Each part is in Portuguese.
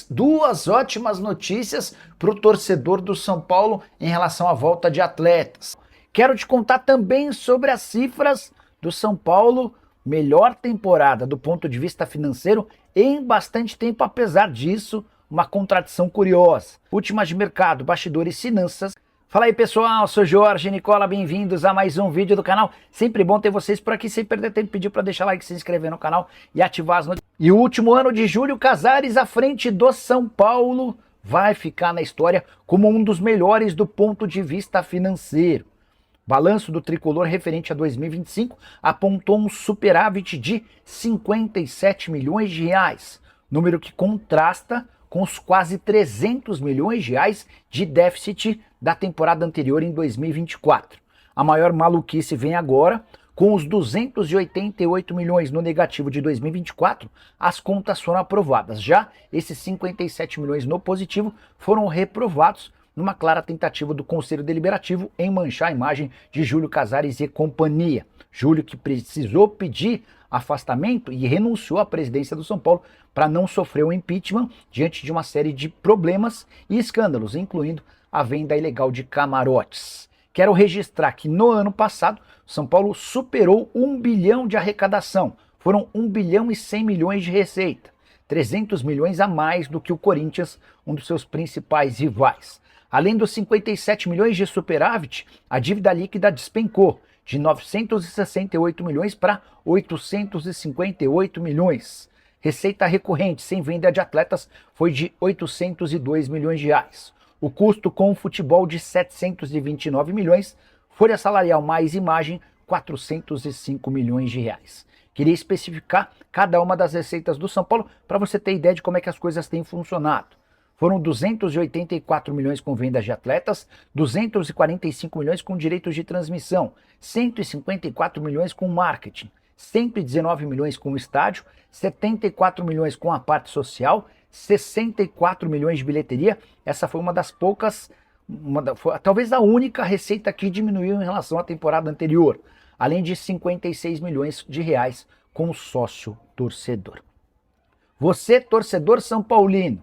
Duas ótimas notícias para o torcedor do São Paulo em relação à volta de atletas. Quero te contar também sobre as cifras do São Paulo, melhor temporada do ponto de vista financeiro em bastante tempo, apesar disso, uma contradição curiosa. Últimas de mercado, bastidores e finanças. Fala aí pessoal, sou Jorge Nicola, bem-vindos a mais um vídeo do canal. Sempre bom ter vocês por aqui, sem perder tempo, pedir para deixar like, se inscrever no canal e ativar as notificações. E o último ano de Júlio Casares à frente do São Paulo vai ficar na história como um dos melhores do ponto de vista financeiro. Balanço do tricolor referente a 2025 apontou um superávit de 57 milhões de reais, número que contrasta com os quase 300 milhões de reais de déficit da temporada anterior em 2024. A maior maluquice vem agora, com os 288 milhões no negativo de 2024, as contas foram aprovadas. Já esses 57 milhões no positivo foram reprovados numa clara tentativa do Conselho Deliberativo em manchar a imagem de Júlio Casares e companhia. Júlio que precisou pedir afastamento e renunciou à presidência do São Paulo para não sofrer um impeachment diante de uma série de problemas e escândalos, incluindo a venda ilegal de camarotes. Quero registrar que no ano passado, São Paulo superou 1 bilhão de arrecadação. Foram 1 bilhão e 100 milhões de receita. 300 milhões a mais do que o Corinthians, um dos seus principais rivais. Além dos 57 milhões de superávit, a dívida líquida despencou de 968 milhões para 858 milhões. Receita recorrente sem venda de atletas foi de 802 milhões de reais. O custo com o futebol de 729 milhões, folha salarial mais imagem 405 milhões de reais. Queria especificar cada uma das receitas do São Paulo para você ter ideia de como é que as coisas têm funcionado. Foram 284 milhões com vendas de atletas, 245 milhões com direitos de transmissão, 154 milhões com marketing, 119 milhões com estádio, 74 milhões com a parte social, 64 milhões de bilheteria. Essa foi uma das poucas, talvez a única receita que diminuiu em relação à temporada anterior, além de 56 milhões de reais com o sócio torcedor. Você, torcedor são paulino,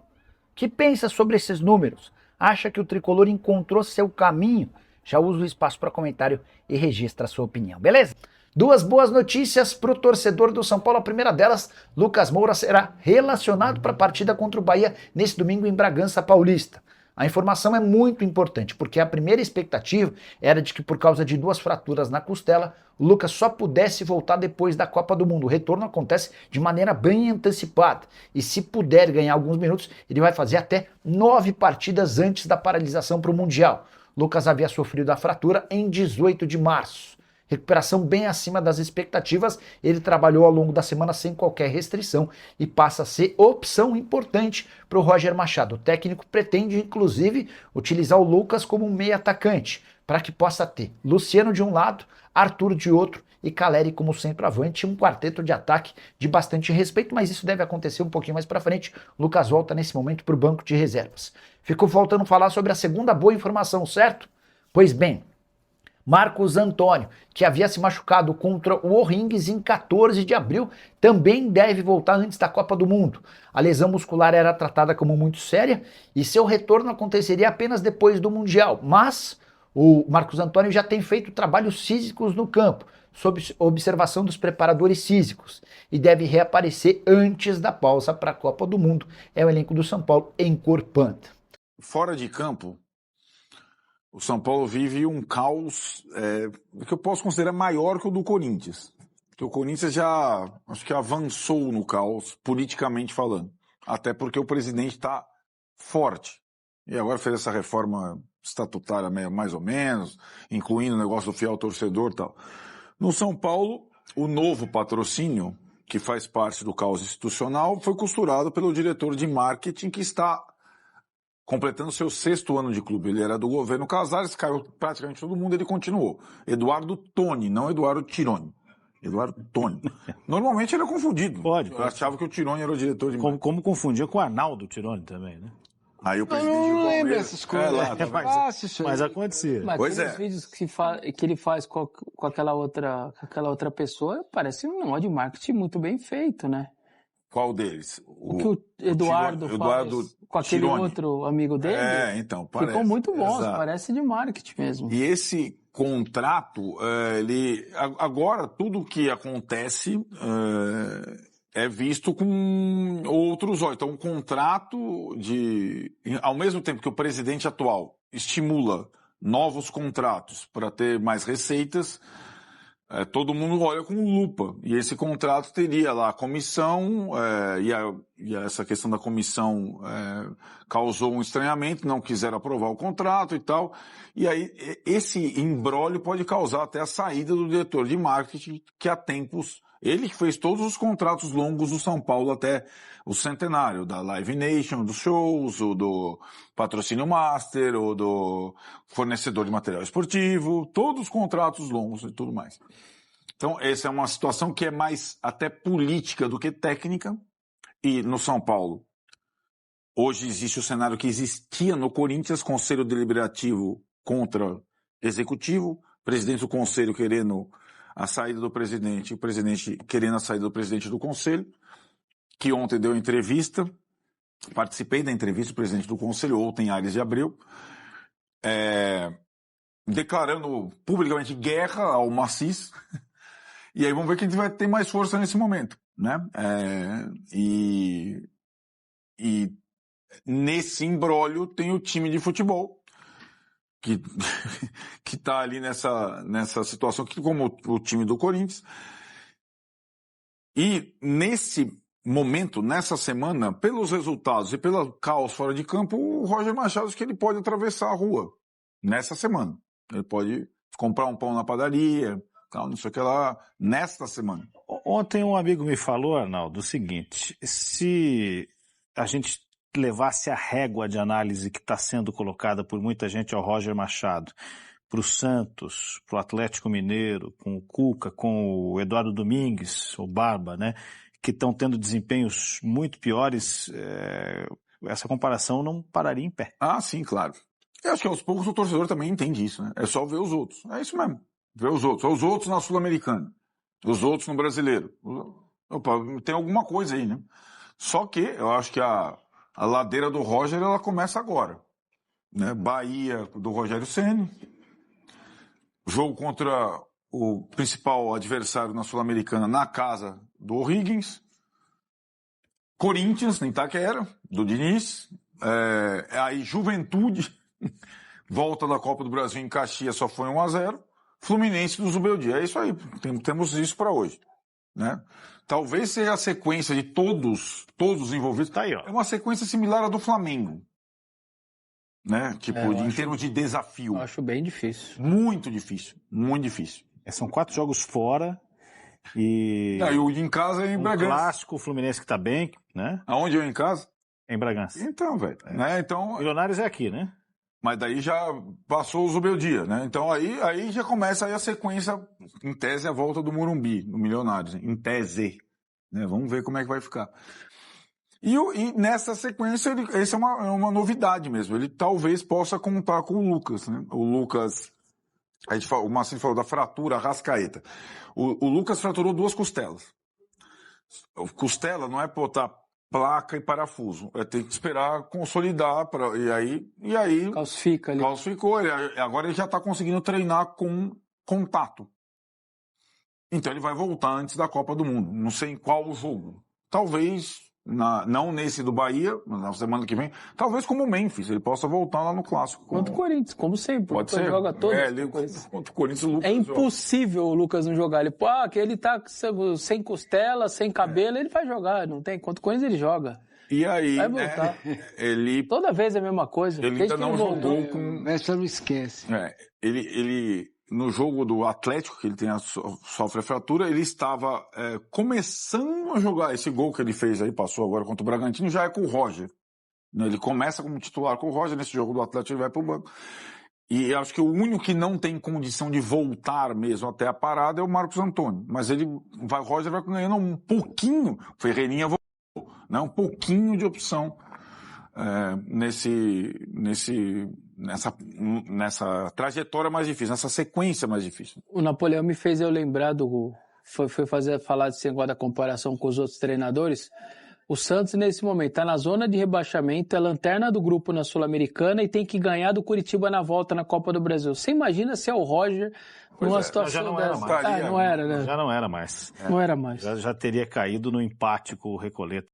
que pensa sobre esses números? Acha que o tricolor encontrou seu caminho? Já usa o espaço para comentário e registra a sua opinião, beleza? Duas boas notícias para o torcedor do São Paulo. A primeira delas, Lucas Moura será relacionado para a partida contra o Bahia nesse domingo em Bragança Paulista. A informação é muito importante, porque a primeira expectativa era de que por causa de 2 fraturas na costela, o Lucas só pudesse voltar depois da Copa do Mundo. O retorno acontece de maneira bem antecipada, e se puder ganhar alguns minutos, ele vai fazer até 9 partidas antes da paralisação para o Mundial. Lucas havia sofrido a fratura em 18 de março. Recuperação bem acima das expectativas, ele trabalhou ao longo da semana sem qualquer restrição e passa a ser opção importante para o Roger Machado. O técnico pretende, inclusive, utilizar o Lucas como um meio atacante, para que possa ter Luciano de um lado, Arthur de outro e Caleri como centroavante, um quarteto de ataque de bastante respeito, mas isso deve acontecer um pouquinho mais para frente. O Lucas volta nesse momento para o banco de reservas. Ficou faltando falar sobre a segunda boa informação, certo? Pois bem, Marcos Antônio, que havia se machucado contra o O'Rings em 14 de abril, também deve voltar antes da Copa do Mundo. A lesão muscular era tratada como muito séria e seu retorno aconteceria apenas depois do Mundial. Mas o Marcos Antônio já tem feito trabalhos físicos no campo, sob observação dos preparadores físicos, e deve reaparecer antes da pausa para a Copa do Mundo. É o elenco do São Paulo encorpando. Fora de campo, o São Paulo vive um caos que eu posso considerar maior que o do Corinthians. Porque o Corinthians já, acho que avançou no caos, politicamente falando. Até porque o presidente está forte. E agora fez essa reforma estatutária mais ou menos, incluindo o negócio do fiel torcedor e tal. No São Paulo, o novo patrocínio, que faz parte do caos institucional, foi costurado pelo diretor de marketing que está completando seu 6º ano de clube. Ele era do governo Casares, caiu praticamente todo mundo, ele continuou. Eduardo Toni, não Eduardo Tironi. Eduardo Toni. Normalmente ele é confundido. Pode. Eu achava que o Tironi era o diretor de marketing. Como confundia com o Arnaldo Tironi também, né? Aí o presidente Eu do não lembro Palmeiras... essas coisas. Mas acontecia. Mas Pois aqueles é. vídeos que ele faz com aquela outra pessoa, parece um negócio de marketing muito bem feito, né? Qual deles? O que o Eduardo faz com aquele Tirone. outro amigo dele. Então, parece. Ficou muito bom, Exato. parece de marketing mesmo. E esse contrato, agora tudo que acontece é visto com outros olhos. Então, um contrato ao mesmo tempo que o presidente atual estimula novos contratos para ter mais receitas, todo mundo olha com lupa. E esse contrato teria lá a comissão, e essa questão da comissão causou um estranhamento, não quiseram aprovar o contrato e tal. E aí, esse imbróglio pode causar até a saída do diretor de marketing, que há tempos, ele que fez todos os contratos longos do São Paulo até o centenário, da Live Nation, dos shows, ou do patrocínio master, ou do fornecedor de material esportivo, todos os contratos longos e tudo mais. Então, essa é uma situação que é mais até política do que técnica. E no São Paulo, hoje existe o cenário que existia no Corinthians, Conselho Deliberativo contra Executivo, presidente do Conselho querendo a saída do presidente, o presidente querendo a saída do presidente do Conselho, que ontem deu entrevista, participei da entrevista do presidente do Conselho, ontem, Aires de Abreu, declarando publicamente guerra ao Macis, e aí vamos ver quem vai ter mais força nesse momento, né? E nesse imbróglio tem o time de futebol, que tá ali nessa situação, que como o time do Corinthians. E nesse momento, nessa semana, pelos resultados e pelo caos fora de campo, o Roger Machado acho que ele pode atravessar a rua nessa semana. Ele pode comprar um pão na padaria, tal, não sei o que lá, nesta semana. Ontem um amigo me falou, Arnaldo, o seguinte: se a gente levasse a régua de análise que está sendo colocada por muita gente ao Roger Machado, para o Santos, para o Atlético Mineiro, com o Cuca, com o Eduardo Domingues, o Barba, né, que estão tendo desempenhos muito piores, essa comparação não pararia em pé. Ah, sim, claro. Eu acho que aos poucos o torcedor também entende isso, né? É só ver os outros. É isso mesmo. Ver os outros. Os outros na Sul-Americana. Os outros no Brasileiro. Opa, tem alguma coisa aí, né? Só que eu acho que a ladeira do Roger, ela começa agora, né? Bahia do Rogério Ceni, jogo contra o principal adversário na Sul-Americana na casa do O'Higgins, Corinthians, em Itaquera, do Diniz, aí Juventude, volta da Copa do Brasil em Caxias, só foi 1-0, Fluminense do Zubeldia. É isso aí, temos isso para hoje, né? Talvez seja a sequência de todos os envolvidos. Tá aí, ó. É uma sequência similar à do Flamengo, né? Tipo, em termos de desafio. Eu acho bem difícil. Muito difícil, muito difícil. São 4 jogos fora e... Não, e o em casa é em Bragança. Clássico, o Fluminense que tá bem, né? Aonde eu em casa? Em Bragança. Então, velho. Né? Então, Milionários é aqui, né? mas daí já passou o Zubeldia, né? Então aí já começa aí a sequência, em tese, a volta do Morumbi, do Milionários, em tese. Né? Vamos ver como é que vai ficar. E nessa sequência, essa é uma novidade mesmo. Ele talvez possa contar com o Lucas, né? O Lucas, o Marcinho falou da fratura Arrascaeta. O Lucas fraturou 2 costelas. Costela não é botar placa e parafuso. Tem que esperar consolidar, e aí Calcifica ali. calcificou. Agora ele já está conseguindo treinar com contato. Então ele vai voltar antes da Copa do Mundo. Não sei em qual jogo. Talvez, não nesse do Bahia, mas na semana que vem, talvez como o Memphis, ele possa voltar lá no Clássico. Contra o Corinthians, como sempre. Pode Ele ser. joga todos. Contra o Corinthians, o Lucas É joga. impossível o Lucas não jogar. Ele, que ele tá sem costela, sem cabelo, ele vai jogar. Não tem. Contra o Corinthians ele joga. E aí, Vai voltar. ele Toda vez é a mesma coisa. ainda Desde que não ele voltou. jogou com... Essa não esquece. Ele no jogo do Atlético, que ele sofre a fratura, ele estava começando a jogar. Esse gol que ele fez aí, passou agora contra o Bragantino, já é com o Roger. Né? Ele começa como titular com o Roger, nesse jogo do Atlético ele vai pro banco. E acho que o único que não tem condição de voltar mesmo até a parada é o Marcos Antônio. Mas o Roger vai ganhando um pouquinho, o Ferreirinha voltou, né? Um pouquinho de opção nessa trajetória mais difícil, nessa sequência mais difícil. O Napoleão me fez eu lembrar falar desse negócio da comparação com os outros treinadores. O Santos, nesse momento, está na zona de rebaixamento, é lanterna do grupo na Sul-Americana e tem que ganhar do Curitiba na volta na Copa do Brasil. Você imagina se é o Roger numa situação já não era dessa? mais. Não era, né? Já não era mais. Não era mais. Já teria caído no empate com o Recoleta.